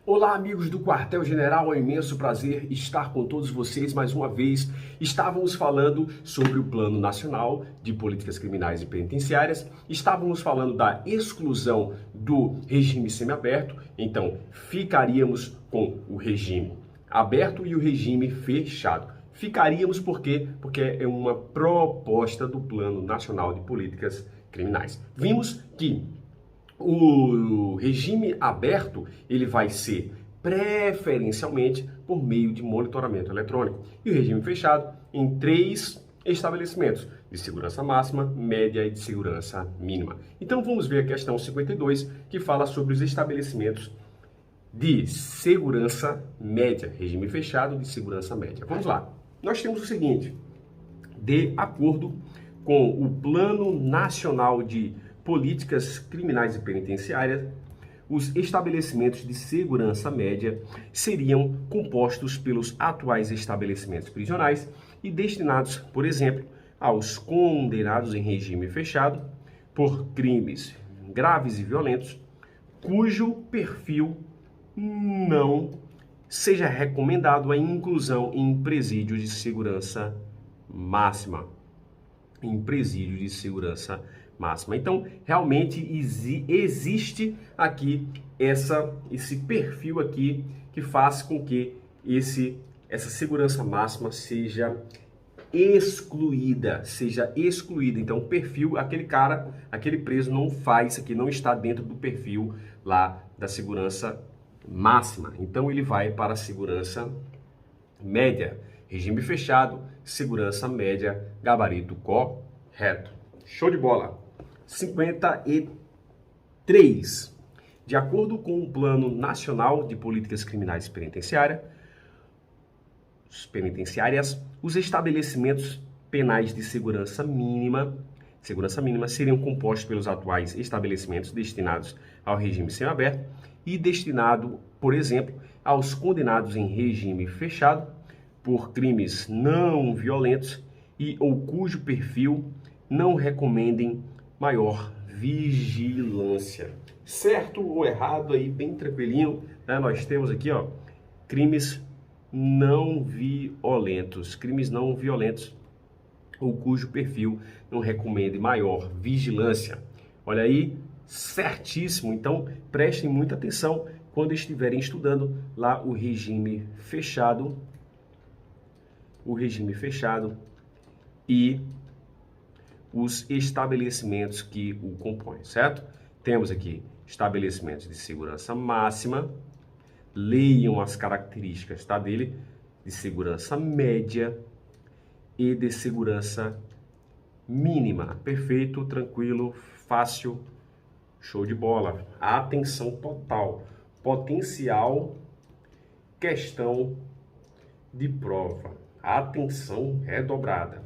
Olá, amigos do Quartel-General, é um imenso prazer estar com todos vocês mais uma vez. Estávamos falando sobre o Plano Nacional de Políticas Criminais e Penitenciárias, estávamos falando da exclusão do regime semiaberto, então ficaríamos com o regime aberto e o regime fechado. Ficaríamos por quê? Porque é uma proposta do Plano Nacional de Políticas Criminais. Vimos que o regime aberto, ele vai ser preferencialmente por meio de monitoramento eletrônico. E o regime fechado em 3 estabelecimentos de segurança máxima, média e de segurança mínima. Então vamos ver a questão 52, que fala sobre os estabelecimentos de segurança média, regime fechado de segurança média. Vamos lá. Nós temos o seguinte: de acordo com o Plano Nacional de Políticas Criminais e Penitenciárias, os estabelecimentos de segurança média seriam compostos pelos atuais estabelecimentos prisionais e destinados, por exemplo, aos condenados em regime fechado por crimes graves e violentos, cujo perfil não seja recomendado a inclusão em presídios de segurança máxima. Em presídio de segurança máxima. Então, realmente existe aqui esse perfil aqui que faz com que essa segurança máxima seja excluída. Então, o perfil, aquele preso não faz, aqui não está dentro do perfil lá da segurança máxima. Então, ele vai para a segurança média. Regime fechado, segurança média, gabarito correto. Show de bola. 53. De acordo com o Plano Nacional de Políticas Criminais e Penitenciárias, os estabelecimentos penais de segurança mínima seriam compostos pelos atuais estabelecimentos destinados ao regime semiaberto e destinado, por exemplo, aos condenados em regime fechado por crimes não violentos e ou cujo perfil não recomendem maior vigilância. Certo ou errado aí, bem tranquilinho, né? Nós temos aqui, ó, crimes não violentos ou cujo perfil não recomende maior vigilância. Olha aí, certíssimo. Então, prestem muita atenção quando estiverem estudando lá o regime fechado e os estabelecimentos que o compõem, certo? Temos aqui estabelecimentos de segurança máxima, leiam as características, tá, dele, de segurança média e de segurança mínima. Perfeito, tranquilo, fácil, show de bola. Atenção total. Potencial questão de prova. Atenção redobrada.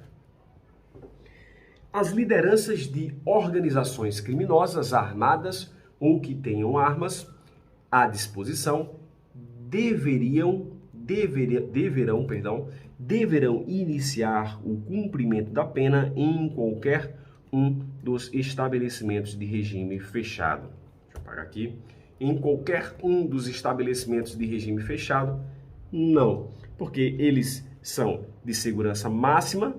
As lideranças de organizações criminosas armadas ou que tenham armas à disposição deverão iniciar o cumprimento da pena em qualquer um dos estabelecimentos de regime fechado. Deixa eu apagar aqui. Em qualquer um dos estabelecimentos de regime fechado, não, porque eles são de segurança máxima,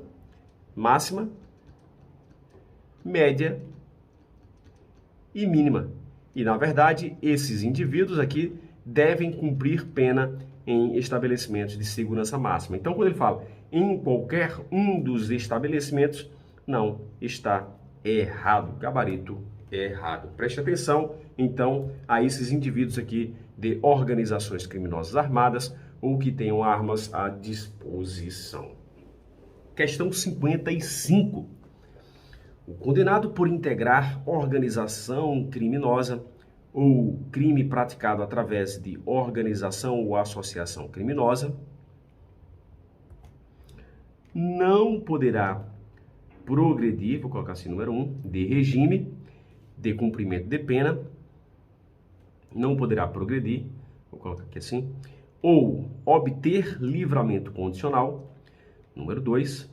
média e mínima. E, na verdade, esses indivíduos aqui devem cumprir pena em estabelecimentos de segurança máxima. Então, quando ele fala em qualquer um dos estabelecimentos, não, está errado. Gabarito errado. Preste atenção, então, a esses indivíduos aqui de organizações criminosas armadas ou que tenham armas à disposição. Questão 55. O condenado por integrar organização criminosa ou crime praticado através de organização ou associação criminosa não poderá progredir, vou colocar assim, número 1, de regime de cumprimento de pena, não poderá progredir, vou colocar aqui assim, ou obter livramento condicional, número 2,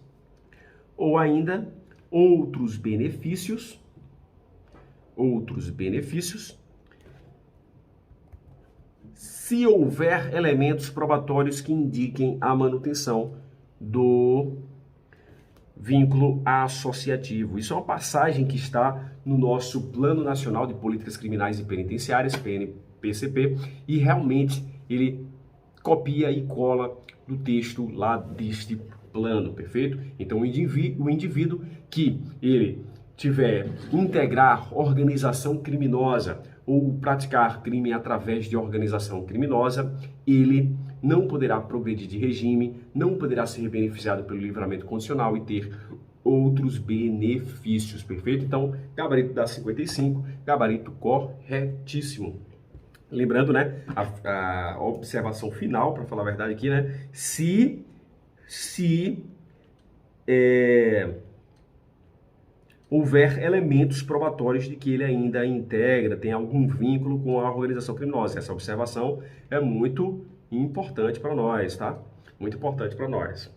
ou ainda outros benefícios se houver elementos probatórios que indiquem a manutenção do vínculo associativo. Isso é uma passagem que está no nosso Plano Nacional de Políticas Criminais e Penitenciárias, PNPCP, e realmente ele copia e cola do texto lá deste plano, perfeito? Então, o indivíduo que ele tiver integrar organização criminosa ou praticar crime através de organização criminosa, ele não poderá progredir de regime, não poderá ser beneficiado pelo livramento condicional e ter outros benefícios, perfeito? Então, gabarito da 55, gabarito corretíssimo. Lembrando, né, a observação final, para falar a verdade aqui, né, se houver elementos probatórios de que ele ainda integra, tem algum vínculo com a organização criminosa. Essa observação é muito importante para nós, tá? Muito importante para nós.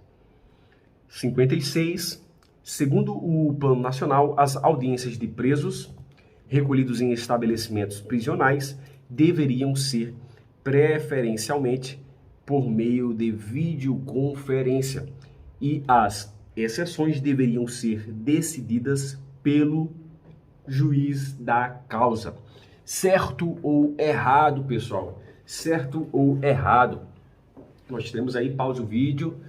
56. Segundo o Plano Nacional, as audiências de presos recolhidos em estabelecimentos prisionais deveriam ser preferencialmente por meio de videoconferência e as exceções deveriam ser decididas pelo juiz da causa. Certo ou errado, pessoal? Certo ou errado? Nós temos aí, pause o vídeo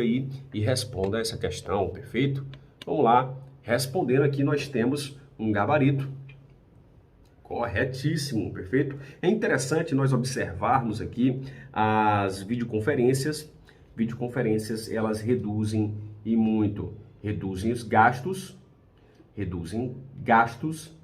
aí e responda essa questão, perfeito? Vamos lá, respondendo aqui nós temos um gabarito corretíssimo, perfeito? É interessante nós observarmos aqui as videoconferências. Videoconferências, elas reduzem e muito, reduzem gastos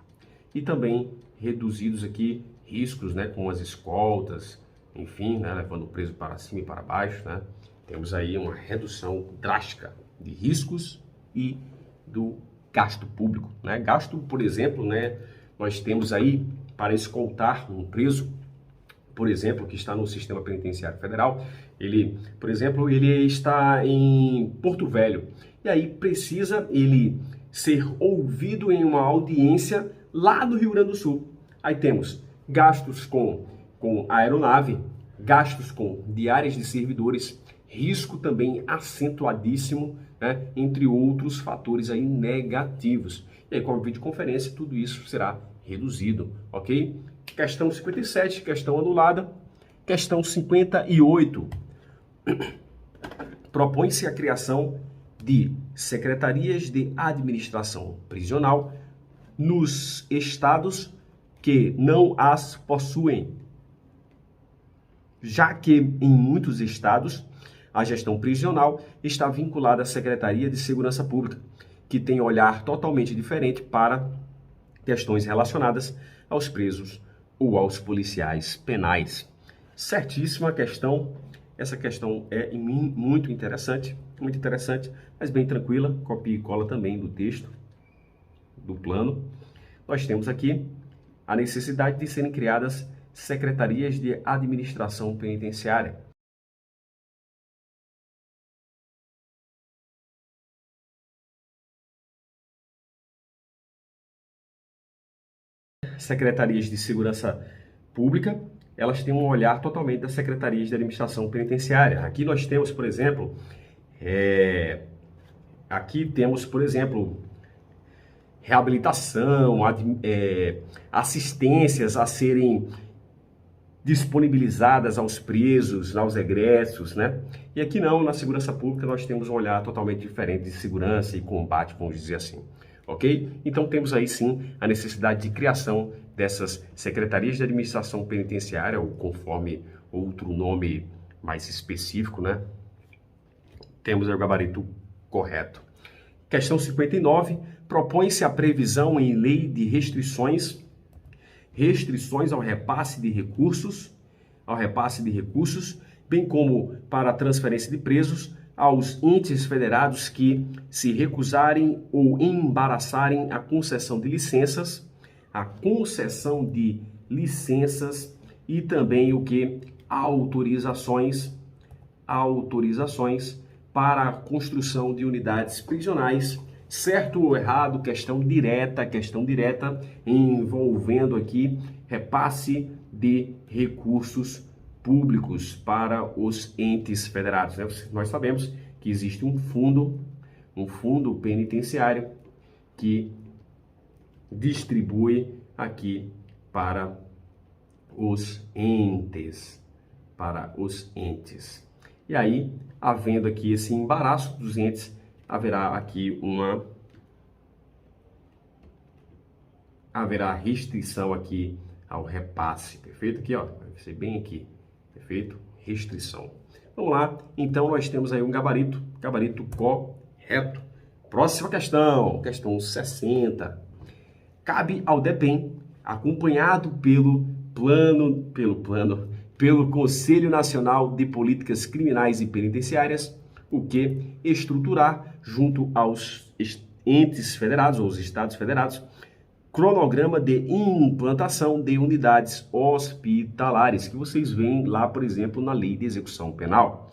e também reduzidos aqui riscos, né, com as escoltas, enfim, né, levando o preso para cima e para baixo, né? Temos aí uma redução drástica de riscos e do gasto público, né? Gasto, por exemplo, né, nós temos aí para escoltar um preso, por exemplo, que está no Sistema Penitenciário Federal, ele, por exemplo, ele está em Porto Velho, e aí precisa ele ser ouvido em uma audiência lá do Rio Grande do Sul. Aí temos gastos com aeronave, gastos com diárias de servidores, risco também acentuadíssimo, né, entre outros fatores aí negativos. E aí com a videoconferência tudo isso será reduzido, ok? Questão 57, questão anulada. Questão 58. Propõe-se a criação de secretarias de administração prisional nos estados que não as possuem, já que em muitos estados a gestão prisional está vinculada à Secretaria de Segurança Pública, que tem olhar totalmente diferente para questões relacionadas aos presos ou aos policiais penais. Certíssima questão. Essa questão é muito interessante, mas bem tranquila. Copia e cola também do texto, do plano. Nós temos aqui a necessidade de serem criadas secretarias de administração penitenciária. Secretarias de Segurança Pública, elas têm um olhar totalmente das secretarias de administração penitenciária. Aqui nós temos, por exemplo, reabilitação, assistências a serem disponibilizadas aos presos, aos egressos, né? E aqui não, na segurança pública nós temos um olhar totalmente diferente de segurança e combate, vamos dizer assim. Ok? Então temos aí sim a necessidade de criação dessas secretarias de administração penitenciária, ou conforme outro nome mais específico, né? Temos o gabarito correto. Questão 59, propõe-se a previsão em lei de restrições ao repasse de recursos, bem como para a transferência de presos aos entes federados que se recusarem ou embaraçarem a concessão de licenças e também autorizações para a construção de unidades prisionais. Certo ou errado? Questão direta envolvendo aqui repasse de recursos públicos para os entes federados, né? Nós sabemos que existe um fundo penitenciário que distribui aqui para os entes, E aí, havendo aqui esse embaraço dos entes, haverá aqui haverá restrição aqui ao repasse, perfeito? Aqui, ó, vai ser bem aqui, perfeito? Restrição. Vamos lá, então nós temos aí um gabarito correto. Próxima questão, questão 60. Cabe ao DEPEN, acompanhado pelo Conselho Nacional de Políticas Criminais e Penitenciárias, o que estruturar junto aos entes federados, ou os estados federados, cronograma de implantação de unidades hospitalares, que vocês veem lá, por exemplo, na Lei de Execução Penal.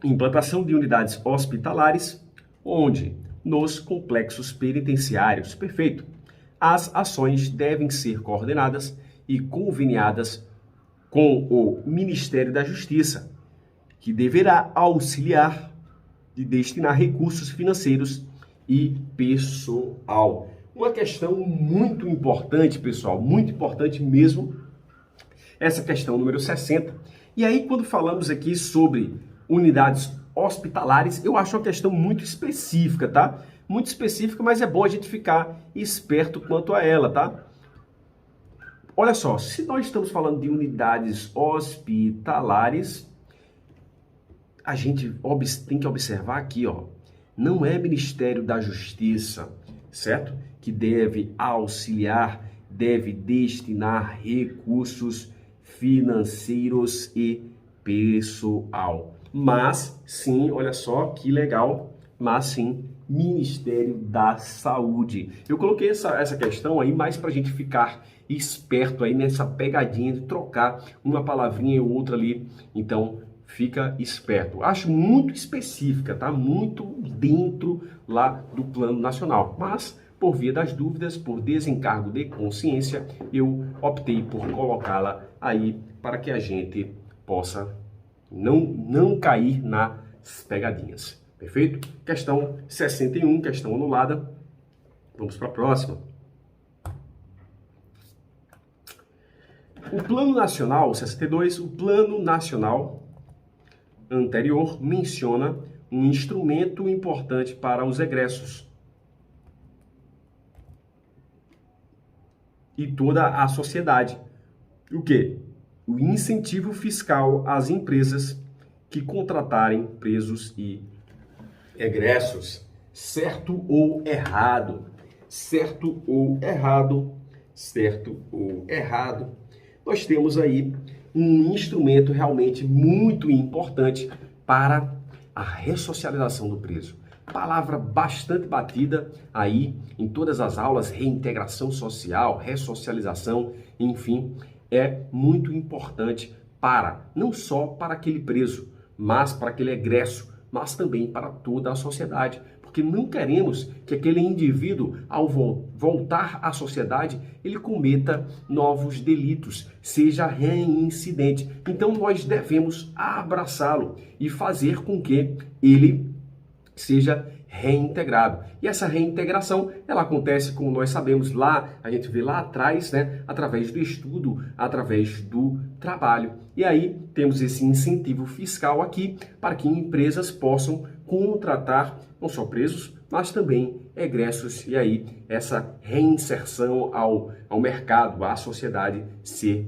Implantação de unidades hospitalares, onde? Nos complexos penitenciários, perfeito. As ações devem ser coordenadas e conveniadas com o Ministério da Justiça, que deverá auxiliar e destinar recursos financeiros e pessoal. Uma questão muito importante, pessoal, muito importante mesmo, essa questão número 60. E aí, quando falamos aqui sobre unidades hospitalares, eu acho uma questão muito específica, tá? Muito específica, mas é bom a gente ficar esperto quanto a ela, tá? Olha só, se nós estamos falando de unidades hospitalares, a gente tem que observar aqui, ó, não é Ministério da Justiça, certo? Que deve auxiliar, deve destinar recursos financeiros e pessoal. Mas sim, olha só que legal, mas sim, Ministério da Saúde. Eu coloquei essa questão aí mais para a gente ficar esperto aí nessa pegadinha de trocar uma palavrinha ou outra ali. Então, fica esperto. Acho muito específica, tá? Muito dentro lá do Plano Nacional. Mas, por via das dúvidas, por desencargo de consciência, eu optei por colocá-la aí para que a gente possa não cair nas pegadinhas. Perfeito? Questão 61, questão anulada. Vamos para a próxima. O Plano Nacional 62, o Plano Nacional anterior menciona um instrumento importante para os egressos e toda a sociedade. O quê? O incentivo fiscal às empresas que contratarem presos e egressos. Certo ou errado? Certo ou errado? Certo ou errado? Nós temos aí um instrumento realmente muito importante para a ressocialização do preso. Palavra bastante batida aí em todas as aulas, reintegração social, ressocialização, enfim, é muito importante não só para aquele preso, mas para aquele egresso, mas também para toda a sociedade. Porque não queremos que aquele indivíduo, ao voltar à sociedade, ele cometa novos delitos, seja reincidente. Então, nós devemos abraçá-lo e fazer com que ele seja reintegrado. E essa reintegração, ela acontece, como nós sabemos, a gente vê lá atrás, né, através do estudo, através do trabalho. E aí temos esse incentivo fiscal aqui para que empresas possam contratar não só presos, mas também egressos, e aí essa reinserção ao mercado, à sociedade ser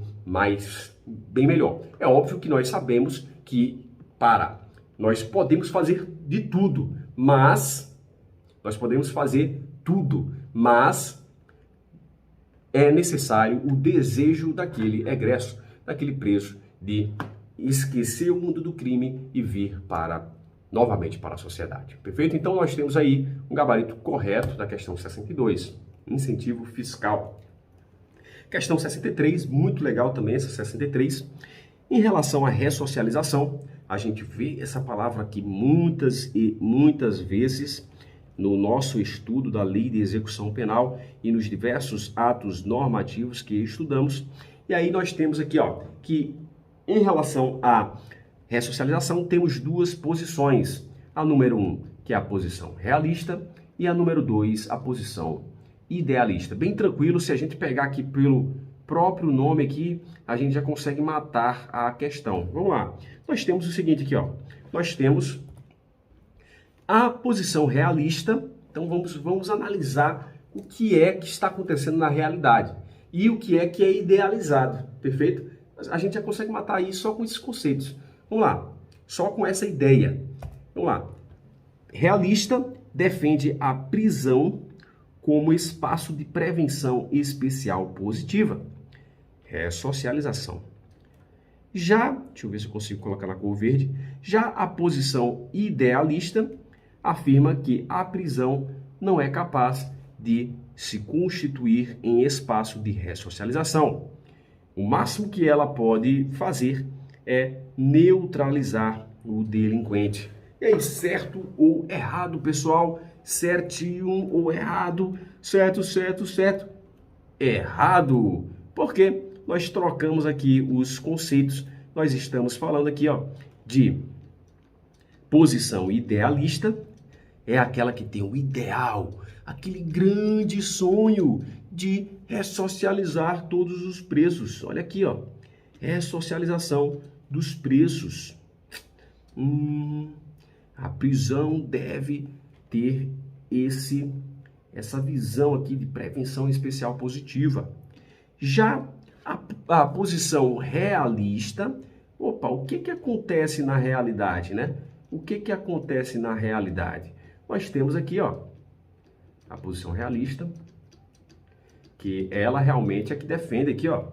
bem melhor. É óbvio que nós sabemos que nós podemos fazer de tudo, mas é necessário o desejo daquele egresso, daquele preso, de esquecer o mundo do crime e vir novamente para a sociedade. Perfeito? Então nós temos aí um gabarito correto da questão 62, incentivo fiscal. Questão 63, muito legal também essa 63. Em relação à ressocialização, a gente vê essa palavra aqui muitas e muitas vezes no nosso estudo da Lei de Execução Penal e nos diversos atos normativos que estudamos. E aí nós temos aqui, ó, que em relação à ressocialização, temos duas posições. A número 1, que é a posição realista, e a número 2, a posição idealista. Bem tranquilo, se a gente pegar aqui pelo próprio nome aqui, a gente já consegue matar a questão. Vamos lá. Nós temos o seguinte aqui, ó. Nós temos a posição realista. Então vamos analisar o que é que está acontecendo na realidade e o que é idealizado, perfeito? A gente já consegue matar isso só com esses conceitos. Vamos lá, só com essa ideia. Vamos lá. Realista defende a prisão como espaço de prevenção especial positiva. Ressocialização. Já, deixa eu ver se eu consigo colocar na cor verde, já a posição idealista afirma que a prisão não é capaz de se constituir em espaço de ressocialização. O máximo que ela pode fazer é neutralizar o delinquente. E aí, certo ou errado, pessoal? Certinho ou errado? Certo, certo, certo. Errado. Por quê? Nós trocamos aqui os conceitos. Nós estamos falando aqui, ó, de posição idealista. É aquela que tem o ideal, aquele grande sonho de ressocializar todos os presos. Olha aqui, ó, ressocialização dos presos. A prisão deve ter essa visão aqui de prevenção especial positiva. Já a posição realista, o que acontece na realidade, né? O que acontece na realidade? Nós temos aqui, ó, a posição realista, que ela realmente é que defende aqui, ó,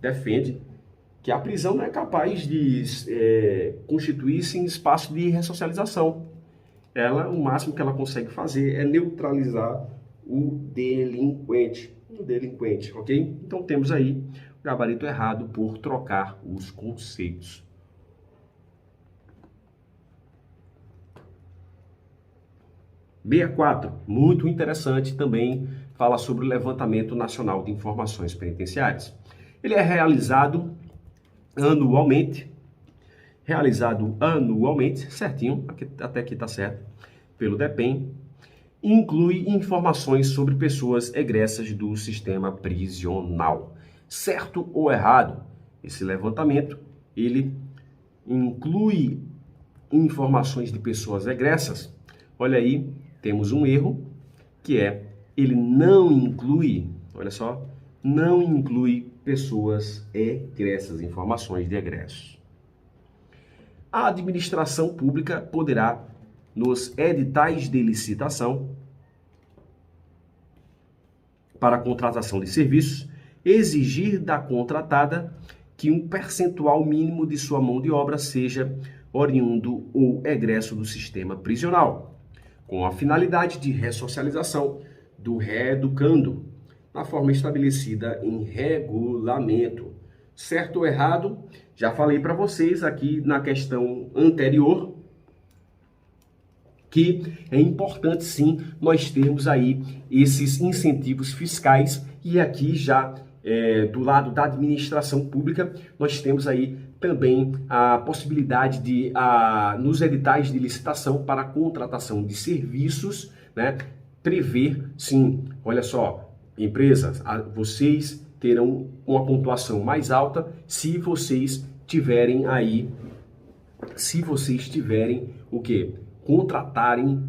defende que a prisão não é capaz de constituir-se em espaço de ressocialização. O máximo que ela consegue fazer é neutralizar o delinquente, ok? Então temos aí o gabarito errado por trocar os conceitos. 64, muito interessante também, fala sobre o levantamento nacional de informações penitenciárias. Ele é realizado anualmente, certinho, até aqui está certo, pelo DEPEN, inclui informações sobre pessoas egressas do sistema prisional. Certo ou errado? Esse levantamento, ele inclui informações de pessoas egressas. Olha aí, temos um erro, que é, ele não inclui, olha só, não inclui pessoas egressas, informações de egressos. A administração pública poderá, nos editais de licitação para a contratação de serviços, exigir da contratada que um percentual mínimo de sua mão de obra seja oriundo ou egresso do sistema prisional, com a finalidade de ressocialização do reeducando, na forma estabelecida em regulamento. Certo ou errado? Já falei para vocês aqui na questão anterior que é importante sim nós termos aí esses incentivos fiscais, e aqui já do lado da administração pública nós temos aí também a possibilidade de, nos editais de licitação para a contratação de serviços, né, prever, sim, olha só, empresas, vocês terão uma pontuação mais alta se vocês tiverem o quê? Contratarem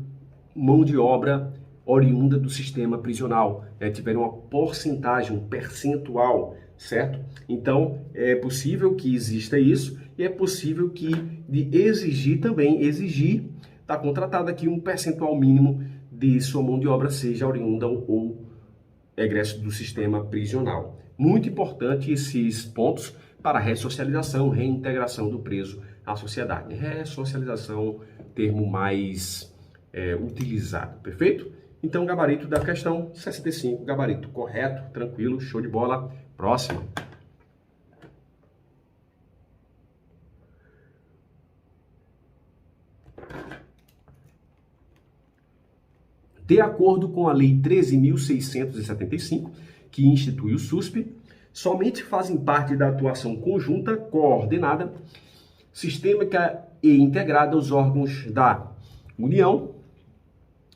mão de obra oriunda do sistema prisional, tiverem uma porcentagem, um percentual, certo? Então, é possível que exista isso e é possível que exigir da contratada que um percentual mínimo de sua mão de obra seja oriunda ou egresso do sistema prisional. Muito importante esses pontos para ressocialização, reintegração do preso à sociedade. Ressocialização, termo mais utilizado, perfeito? Então, gabarito da questão 65, gabarito correto, tranquilo, show de bola. Próxima. De acordo com a Lei 13.675, que institui o SUSP, somente fazem parte da atuação conjunta, coordenada, sistêmica e integrada os órgãos da União,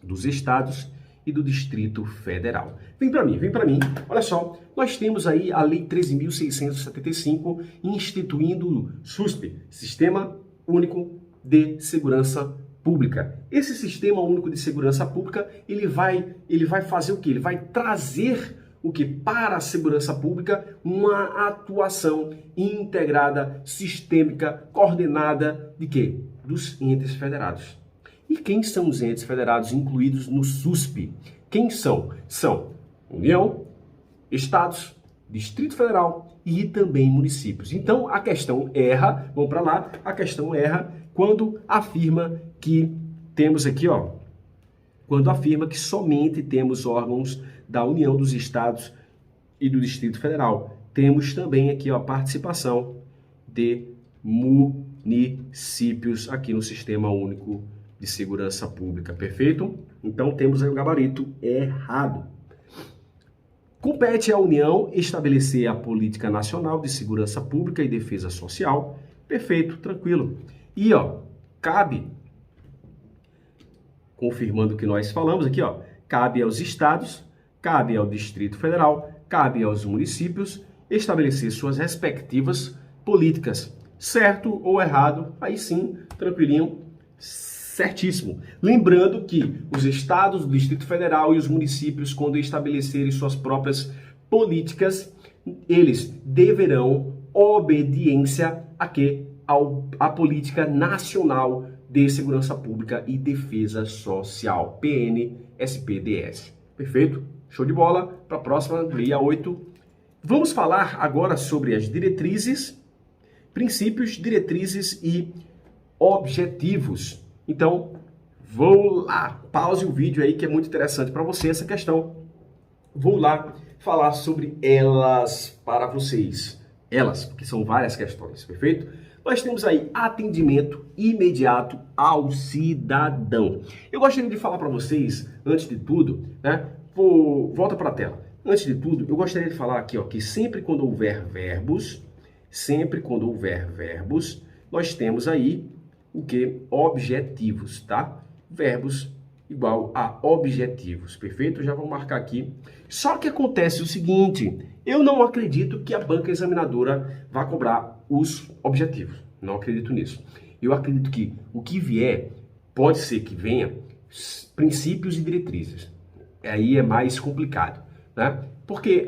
dos Estados e do Distrito Federal. Vem para mim. Olha só, nós temos aí a Lei 13.675 instituindo o SUSP, Sistema Único de Segurança Pública. Esse Sistema Único de Segurança Pública, ele vai fazer o quê? Ele vai trazer o que para a segurança pública uma atuação integrada, sistêmica, coordenada de quê? Dos entes federados. E quem são os entes federados incluídos no SUSP? Quem são? São União, Estados, Distrito Federal e também municípios. Então a questão erra, vamos para lá, a questão erra quando afirma que temos aqui, ó, quando afirma que somente temos órgãos da União, dos Estados e do Distrito Federal. Temos também aqui ó, a participação de municípios aqui no Sistema Único de Segurança Pública, perfeito? Então temos aí o gabarito errado. Compete à União estabelecer a política nacional de segurança pública e defesa social, perfeito, tranquilo. E ó, cabe, confirmando o que nós falamos aqui, ó, cabe aos estados, cabe ao Distrito Federal, cabe aos municípios estabelecer suas respectivas políticas, certo ou errado, aí sim, tranquilinho, certíssimo. Lembrando que os estados, o Distrito Federal e os municípios, quando estabelecerem suas próprias políticas, eles deverão obediência a quê? À Política Nacional de Segurança Pública e Defesa Social, PNSPDS. Perfeito? Show de bola. Para a próxima, lei 8. Vamos falar agora sobre as diretrizes, princípios, diretrizes e objetivos. Então, vou lá, pause o vídeo aí que é muito interessante para você essa questão. Vou lá falar sobre elas para vocês. Elas, porque são várias questões, perfeito? Nós temos aí atendimento imediato ao cidadão. Eu gostaria de falar para vocês, antes de tudo, né? Volta para a tela. Antes de tudo, eu gostaria de falar aqui, ó, que sempre quando houver verbos, nós temos aí o que? Objetivos, tá? Verbos igual a objetivos, perfeito? Já vou marcar aqui. Só que acontece o seguinte, eu não acredito que a banca examinadora vá cobrar os objetivos. Não acredito nisso. Eu acredito que o que vier, pode ser que venha princípios e diretrizes. Aí é mais complicado, né? Porque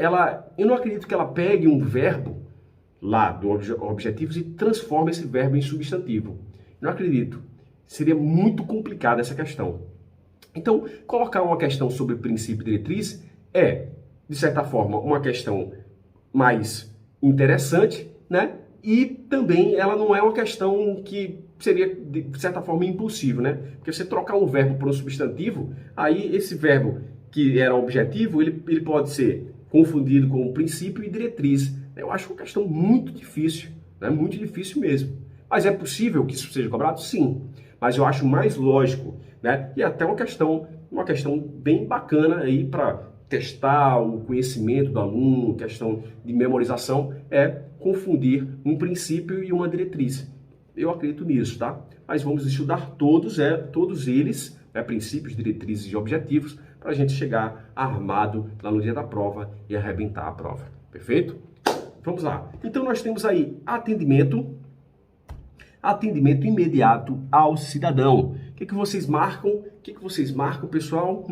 eu não acredito que ela pegue um verbo lá do objetivos e transforme esse verbo em substantivo. Não acredito. Seria muito complicada essa questão. Então, colocar uma questão sobre princípio e diretriz é, de certa forma, uma questão mais interessante, né? E também ela não é uma questão que seria, de certa forma, impulsivo, né? Porque você trocar um verbo por um substantivo, aí esse verbo que era objetivo, ele pode ser confundido com princípio e diretriz. Eu acho uma questão muito difícil, né? Muito difícil mesmo. Mas é possível que isso seja cobrado? Sim. Mas eu acho mais lógico, né? E até uma questão bem bacana aí para testar o conhecimento do aluno, questão de memorização, é confundir um princípio e uma diretriz. Eu acredito nisso, tá? Mas vamos estudar todos eles, né? Princípios, diretrizes e objetivos, para a gente chegar armado lá no dia da prova e arrebentar a prova. Perfeito? Vamos lá. Então nós temos aí atendimento imediato ao cidadão. O que vocês marcam? Pessoal?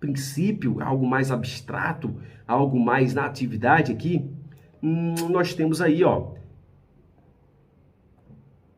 Princípio, algo mais abstrato, algo mais na atividade aqui. Nós temos aí, ó,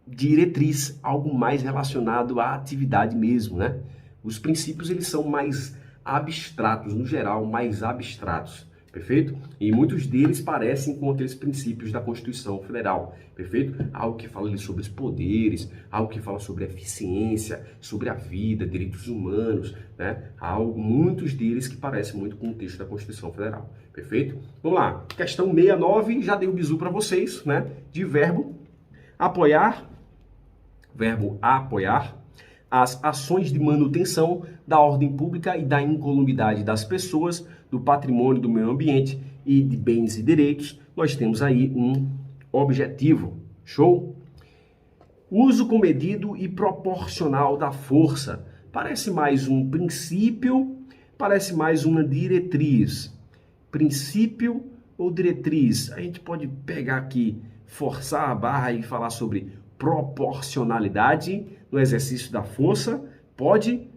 diretriz, algo mais relacionado à atividade mesmo, né? Os princípios, eles são mais abstratos, no geral, mais abstratos. Perfeito? E muitos deles parecem com aqueles princípios da Constituição Federal, perfeito? Algo que fala ali sobre os poderes, algo que fala sobre a eficiência, sobre a vida, direitos humanos, né? Muitos deles que parecem muito com o texto da Constituição Federal, perfeito? Vamos lá, questão 69, já dei o bizu para vocês, né? De verbo apoiar, as ações de manutenção da ordem pública e da incolumidade das pessoas, do patrimônio, do meio ambiente e de bens e direitos, nós temos aí um objetivo. Show? Uso comedido e proporcional da força. Parece mais um princípio, parece mais uma diretriz. Princípio ou diretriz? A gente pode pegar aqui, forçar a barra e falar sobre proporcionalidade no exercício da força. Pode,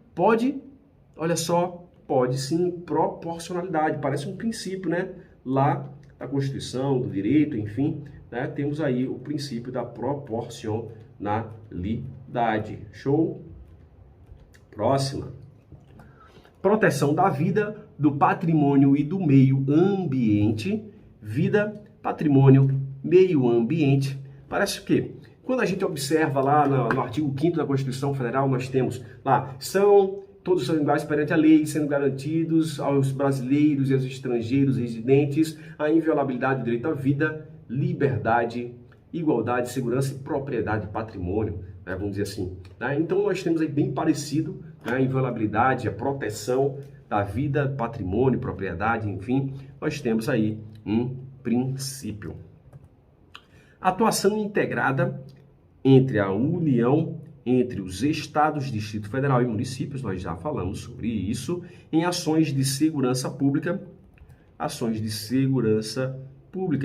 olha só, pode sim, proporcionalidade. Parece um princípio, né? Lá da Constituição, do direito, enfim, né? Temos aí o princípio da proporcionalidade. Show? Próxima. Proteção da vida, do patrimônio e do meio ambiente. Vida, patrimônio, meio ambiente. Parece o quê? Quando a gente observa lá no artigo 5º da Constituição Federal, nós temos lá, todos são iguais perante a lei, sendo garantidos aos brasileiros e aos estrangeiros residentes a inviolabilidade do direito à vida, liberdade, igualdade, segurança e propriedade, patrimônio, né, vamos dizer assim. Né? Então nós temos aí bem parecido, né, a inviolabilidade, a proteção da vida, patrimônio, propriedade, enfim, nós temos aí um princípio. Atuação integrada entre a União, entre os estados, Distrito Federal e municípios, nós já falamos sobre isso, em ações de segurança pública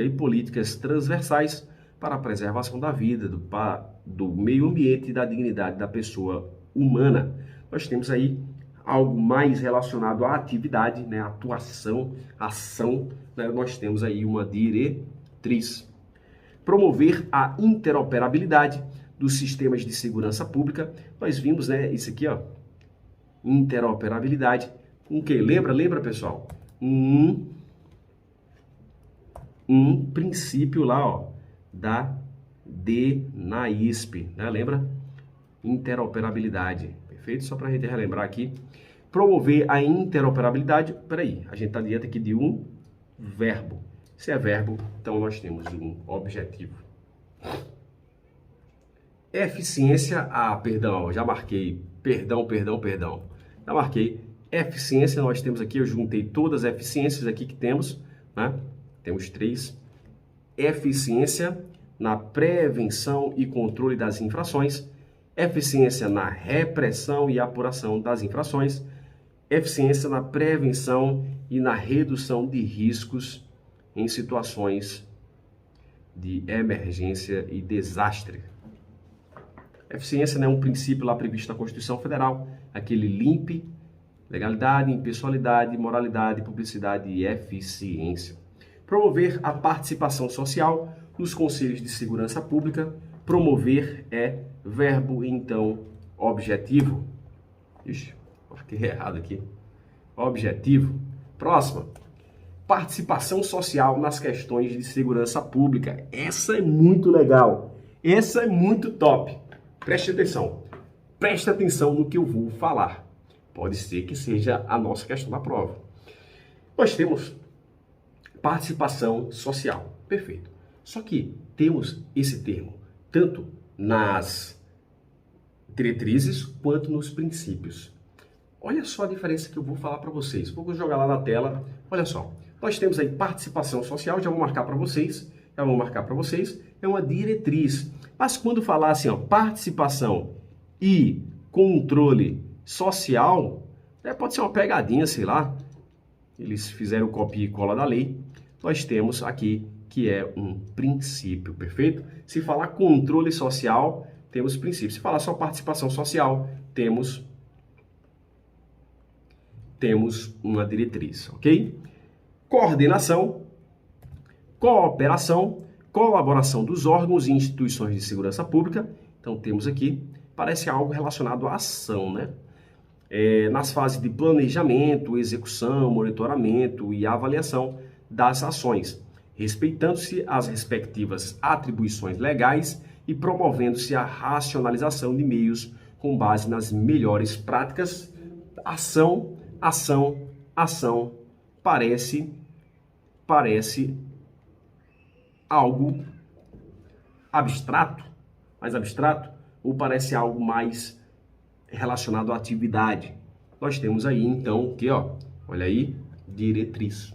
e políticas transversais para a preservação da vida, do meio ambiente e da dignidade da pessoa humana. Nós temos aí algo mais relacionado à atividade, né, atuação, ação, né, nós temos aí uma diretriz. Promover a interoperabilidade dos sistemas de segurança pública. Nós vimos, né, isso aqui, ó, interoperabilidade, com o que? Lembra, pessoal? Um princípio lá, ó, da DNAISP, né? Lembra? Interoperabilidade, perfeito? Só para a gente relembrar aqui. Promover a interoperabilidade, peraí, a gente está diante aqui de um verbo. Se é verbo, então nós temos um objetivo. Eficiência, perdão, já marquei, perdão. Já marquei. Eficiência, nós temos aqui, eu juntei todas as eficiências aqui que temos, né? Temos 3. Eficiência na prevenção e controle das infrações, eficiência na repressão e apuração das infrações, eficiência na prevenção e na redução de riscos em situações de emergência e desastre. Eficiência, né, é um princípio lá previsto na Constituição Federal, aquele LIMP, legalidade, impessoalidade, moralidade, publicidade e eficiência. Promover a participação social nos conselhos de segurança pública. Promover é verbo, então, objetivo. Ixi, marquei errado aqui. Objetivo. Próxima. Participação social nas questões de segurança pública. Essa é muito legal. Essa é muito top. Preste atenção. Preste atenção no que eu vou falar. Pode ser que seja a nossa questão da prova. Nós temos participação social. Perfeito. Só que temos esse termo tanto nas diretrizes quanto nos princípios. Olha só a diferença que eu vou falar para vocês. Vou jogar lá na tela. Olha só. Nós temos aí participação social, já vou marcar para vocês. É uma diretriz. Mas quando falar assim, ó, participação e controle social, pode ser uma pegadinha, sei lá. Eles fizeram copia e cola da lei. Nós temos aqui que é um princípio, perfeito? Se falar controle social, temos princípio. Se falar só participação social, temos uma diretriz, ok? Coordenação, cooperação, colaboração dos órgãos e instituições de segurança pública. Então, temos aqui, parece algo relacionado à ação, né? Nas fases de planejamento, execução, monitoramento e avaliação das ações, respeitando-se as respectivas atribuições legais e promovendo-se a racionalização de meios com base nas melhores práticas. Ação, parece algo abstrato, mais abstrato, ou parece algo mais relacionado à atividade. Nós temos aí, então, o que, ó? Olha aí, diretriz.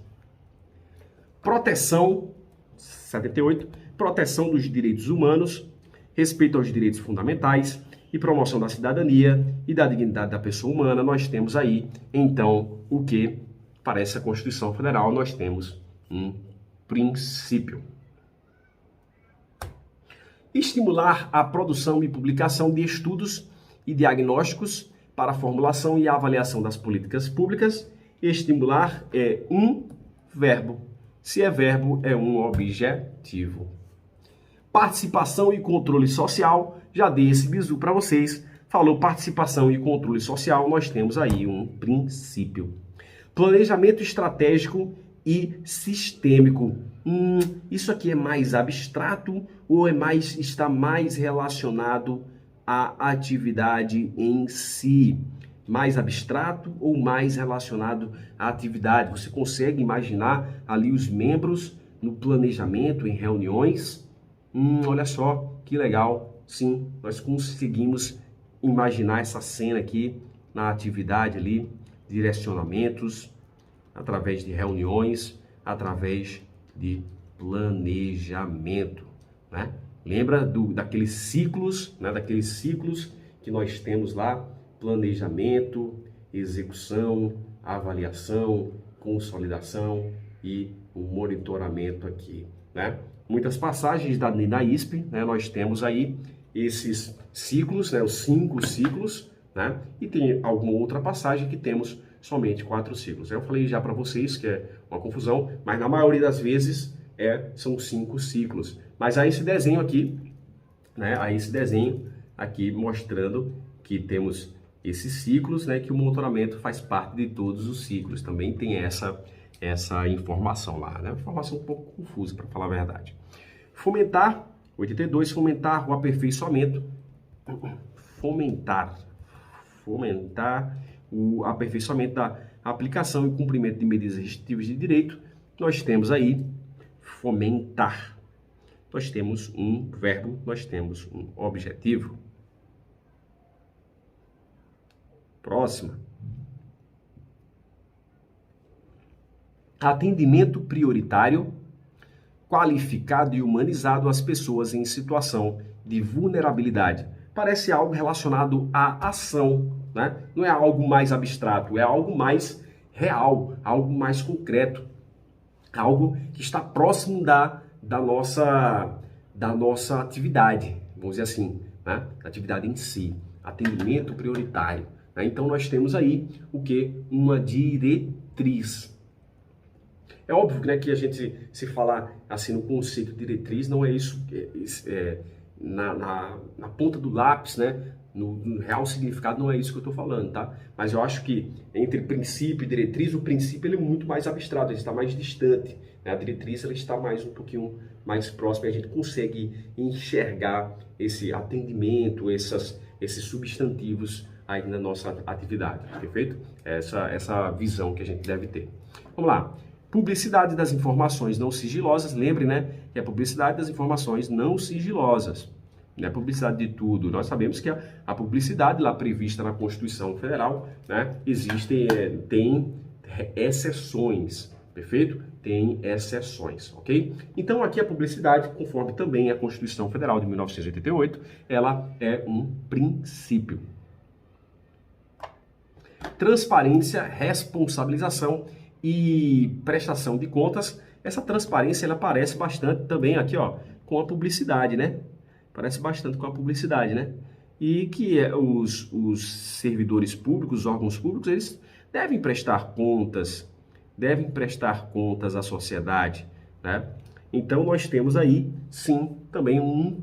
Proteção, 78, proteção dos direitos humanos, respeito aos direitos fundamentais e promoção da cidadania e da dignidade da pessoa humana. Nós temos aí, então, o que parece a Constituição Federal, nós temos um princípio. Estimular a produção e publicação de estudos e diagnósticos para a formulação e avaliação das políticas públicas. Estimular é um verbo. Se é verbo, é um objetivo. Participação e controle social. Já dei esse bizu para vocês. Falou participação e controle social, nós temos aí um princípio. Planejamento estratégico e sistêmico. Isso aqui é mais abstrato ou está mais relacionado à atividade em si? Mais abstrato ou mais relacionado à atividade? Você consegue imaginar ali os membros no planejamento, em reuniões? Olha só que legal. Sim, nós conseguimos imaginar essa cena aqui na atividade ali, direcionamentos, através de reuniões, através de planejamento, né? Lembra daqueles ciclos, né? Daqueles ciclos que nós temos lá: planejamento, execução, avaliação, consolidação e o monitoramento aqui, né? Muitas passagens da ISP, né? Nós temos aí esses ciclos, né? Os 5 ciclos, né? E tem alguma outra passagem que temos somente 4 ciclos. Eu falei já para vocês que é uma confusão, mas na maioria das vezes são 5 ciclos. Mas aí esse desenho aqui, né? Aí esse desenho aqui mostrando que temos esses ciclos, né? Que o monitoramento faz parte de todos os ciclos. Também tem essa informação lá, né? Informação um pouco confusa, para falar a verdade. Fomentar, 82, fomentar o aperfeiçoamento. Fomentar o aperfeiçoamento da aplicação e cumprimento de medidas restritivas de direito. Nós temos aí fomentar. Nós temos um verbo, nós temos um objetivo. Próxima. Atendimento prioritário, qualificado e humanizado às pessoas em situação de vulnerabilidade. Parece algo relacionado à ação, né? Não é algo mais abstrato, é algo mais real, algo mais concreto, algo que está próximo da nossa atividade, vamos dizer assim, né? Da atividade em si, atendimento prioritário, né? Então nós temos aí o que? Uma diretriz. É óbvio, né, que a gente, se falar assim no conceito de diretriz, não é isso na ponta do lápis, né? No real significado não é isso que eu estou falando, tá? Mas eu acho que entre princípio e diretriz, o princípio ele é muito mais abstrato, ele está mais distante, né? A diretriz ela está um pouquinho mais próxima, e a gente consegue enxergar esse atendimento, esses substantivos aí na nossa atividade, perfeito? Essa visão que a gente deve ter. Vamos lá. Publicidade das informações não sigilosas. Lembre, né, que é a publicidade das informações não sigilosas. Não é publicidade de tudo. Nós sabemos que a publicidade lá prevista na Constituição Federal, né, tem exceções, perfeito? Tem exceções, ok? Então aqui a publicidade, conforme também a Constituição Federal de 1988, ela é um princípio. Transparência, responsabilização e prestação de contas. Essa transparência ela aparece bastante também aqui, ó, com a publicidade, né? Parece bastante com a publicidade, né? E que os servidores públicos, os órgãos públicos, eles devem prestar contas à sociedade, né? Então nós temos aí, sim, também um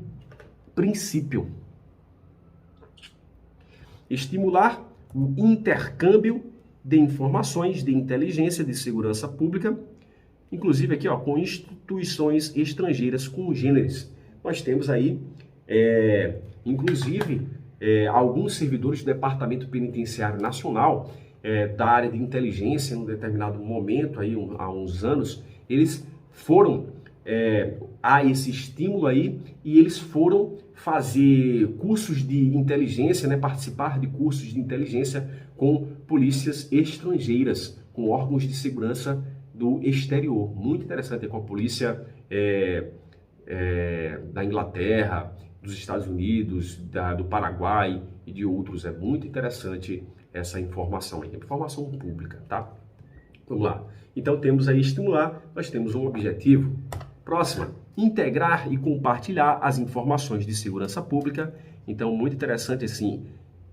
princípio. Estimular o intercâmbio de informações de inteligência de segurança pública, inclusive aqui, ó, com instituições estrangeiras congêneres. Nós temos aí, inclusive, alguns servidores do Departamento Penitenciário Nacional, da área de inteligência, em um determinado momento, aí, há uns anos, eles foram a esse estímulo aí e eles foram fazer cursos de inteligência, né, participar de cursos de inteligência com polícias estrangeiras, com órgãos de segurança do exterior. Muito interessante com a polícia da Inglaterra, dos Estados Unidos, do Paraguai e de outros. É muito interessante essa informação aí, informação pública, tá? Vamos lá. Então temos aí estimular, nós temos um objetivo. Próxima, integrar e compartilhar as informações de segurança pública. Então muito interessante assim,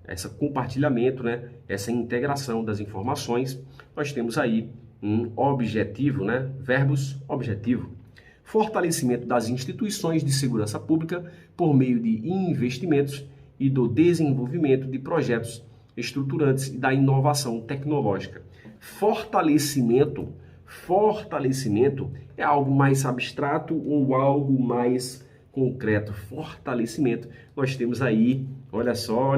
esse compartilhamento, né? Essa integração das informações. Nós temos aí um objetivo, né? Verbos, objetivo. Fortalecimento das instituições de segurança pública por meio de investimentos e do desenvolvimento de projetos estruturantes e da inovação tecnológica. Fortalecimento é algo mais abstrato ou algo mais concreto. Fortalecimento. Nós temos aí, olha só,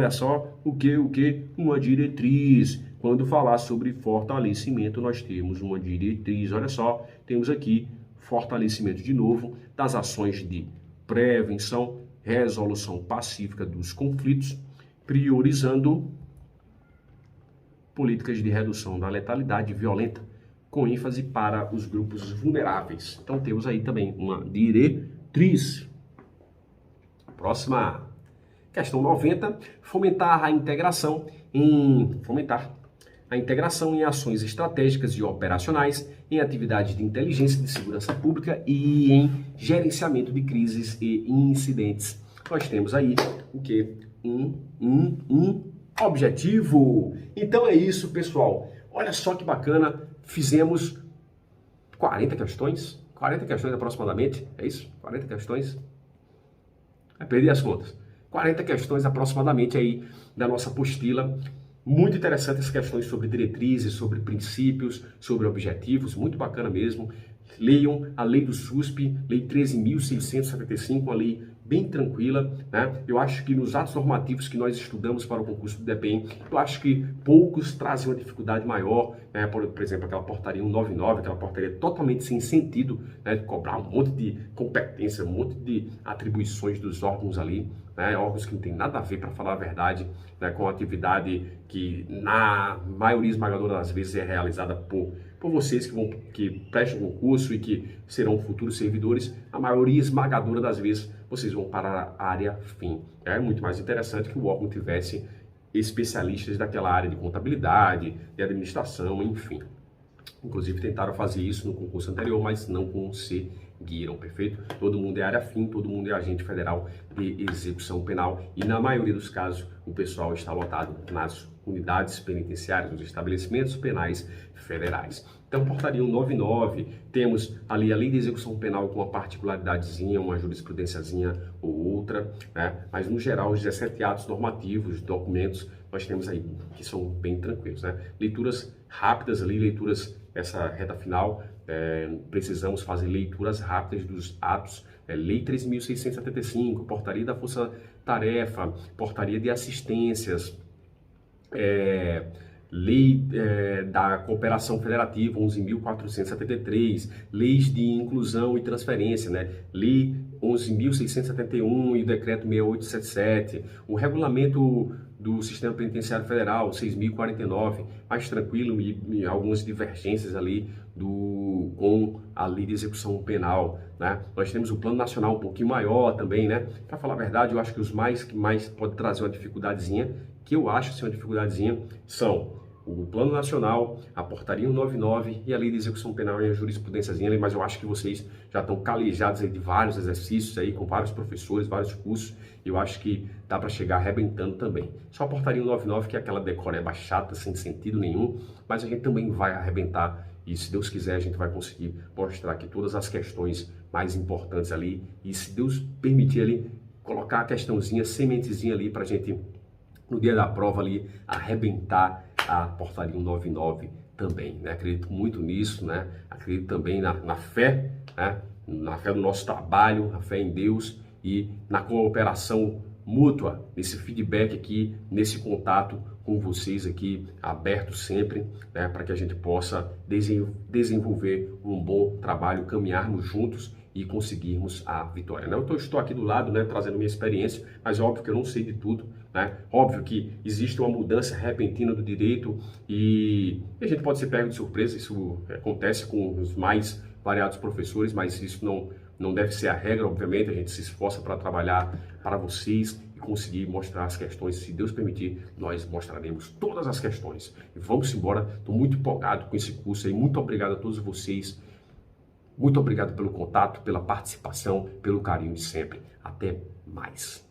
o que? Uma diretriz. Quando falar sobre fortalecimento, nós temos uma diretriz. Olha só, temos aqui fortalecimento de novo das ações de prevenção, resolução pacífica dos conflitos, priorizando políticas de redução da letalidade violenta, com ênfase para os grupos vulneráveis. Então temos aí também uma diretriz. Próxima, questão 90, fomentar a integração em ações estratégicas e operacionais, em atividades de inteligência de segurança pública e em gerenciamento de crises e incidentes. Nós temos aí o que? Um objetivo. Então é isso, pessoal. Olha só que bacana. Fizemos 40 questões aproximadamente. É isso? 40 questões. Perdi as contas. 40 questões aproximadamente aí da nossa apostila. Muito interessante essas questões sobre diretrizes, sobre princípios, sobre objetivos, muito bacana mesmo. Leiam a lei do SUSP, lei 13.675, uma lei bem tranquila, né? Eu acho que nos atos normativos que nós estudamos para o concurso do DPEM, eu acho que poucos trazem uma dificuldade maior, né? Por exemplo, aquela portaria 199, aquela portaria totalmente sem sentido, né? De cobrar um monte de competência, um monte de atribuições dos órgãos ali, né? Órgãos que não tem nada a ver, para falar a verdade, né? Com a atividade que na maioria esmagadora das vezes é realizada por vocês que prestam concurso e que serão futuros servidores. A maioria esmagadora das vezes vocês vão para a área fim. É muito mais interessante que o órgão tivesse especialistas daquela área de contabilidade, de administração, enfim. Inclusive tentaram fazer isso no concurso anterior, mas não conseguiram, perfeito? Todo mundo é área fim, todo mundo é agente federal de execução penal e na maioria dos casos o pessoal está lotado nas unidades penitenciárias, nos estabelecimentos penais federais. Então, portaria 199, temos ali a lei de execução penal com uma particularidadezinha, uma jurisprudênciazinha ou outra, né? Mas no geral os 17 atos normativos, documentos, nós temos aí que são bem tranquilos, né? Leituras rápidas ali, essa reta final, precisamos fazer leituras rápidas dos atos, lei 13.675, portaria da força-tarefa, portaria de assistências, lei da cooperação federativa 11.473, leis de inclusão e transferência, né? Lei 11.671 e o decreto 6877, o regulamento do Sistema Penitenciário Federal 6.049, mais tranquilo e algumas divergências ali com a lei de execução penal, né? Nós temos o Plano Nacional um pouquinho maior também, né? Para falar a verdade, eu acho que os que mais pode trazer uma dificuldadezinha, que eu acho ser uma dificuldadezinha, são o Plano Nacional, a Portaria 199 e a Lei de Execução Penal e a jurisprudênciazinha, mas eu acho que vocês já estão calejados aí de vários exercícios aí, com vários professores, vários cursos, e eu acho que dá para chegar arrebentando também. Só a Portaria 199, que é aquela decoreba chata, sem sentido nenhum, mas a gente também vai arrebentar, e se Deus quiser a gente vai conseguir mostrar aqui todas as questões mais importantes ali, e se Deus permitir ali, colocar a questãozinha, sementezinha ali para a gente, no dia da prova ali, arrebentar a Portaria 199 também, né? Acredito muito nisso, né? Acredito também na fé, né? Na fé do nosso trabalho, na fé em Deus e na cooperação mútua, nesse feedback aqui, nesse contato com vocês aqui, aberto sempre, né? Para que a gente possa desenvolver um bom trabalho, caminharmos juntos e conseguirmos a vitória, né? Eu estou aqui do lado, né, trazendo minha experiência, mas óbvio que eu não sei de tudo, né? Óbvio que existe uma mudança repentina do direito e a gente pode ser pego de surpresa, isso acontece com os mais variados professores, mas isso não deve ser a regra, obviamente. A gente se esforça para trabalhar para vocês e conseguir mostrar as questões. Se Deus permitir, nós mostraremos todas as questões. E vamos embora, estou muito empolgado com esse curso aí. Muito obrigado a todos vocês. Muito obrigado pelo contato, pela participação, pelo carinho de sempre. Até mais.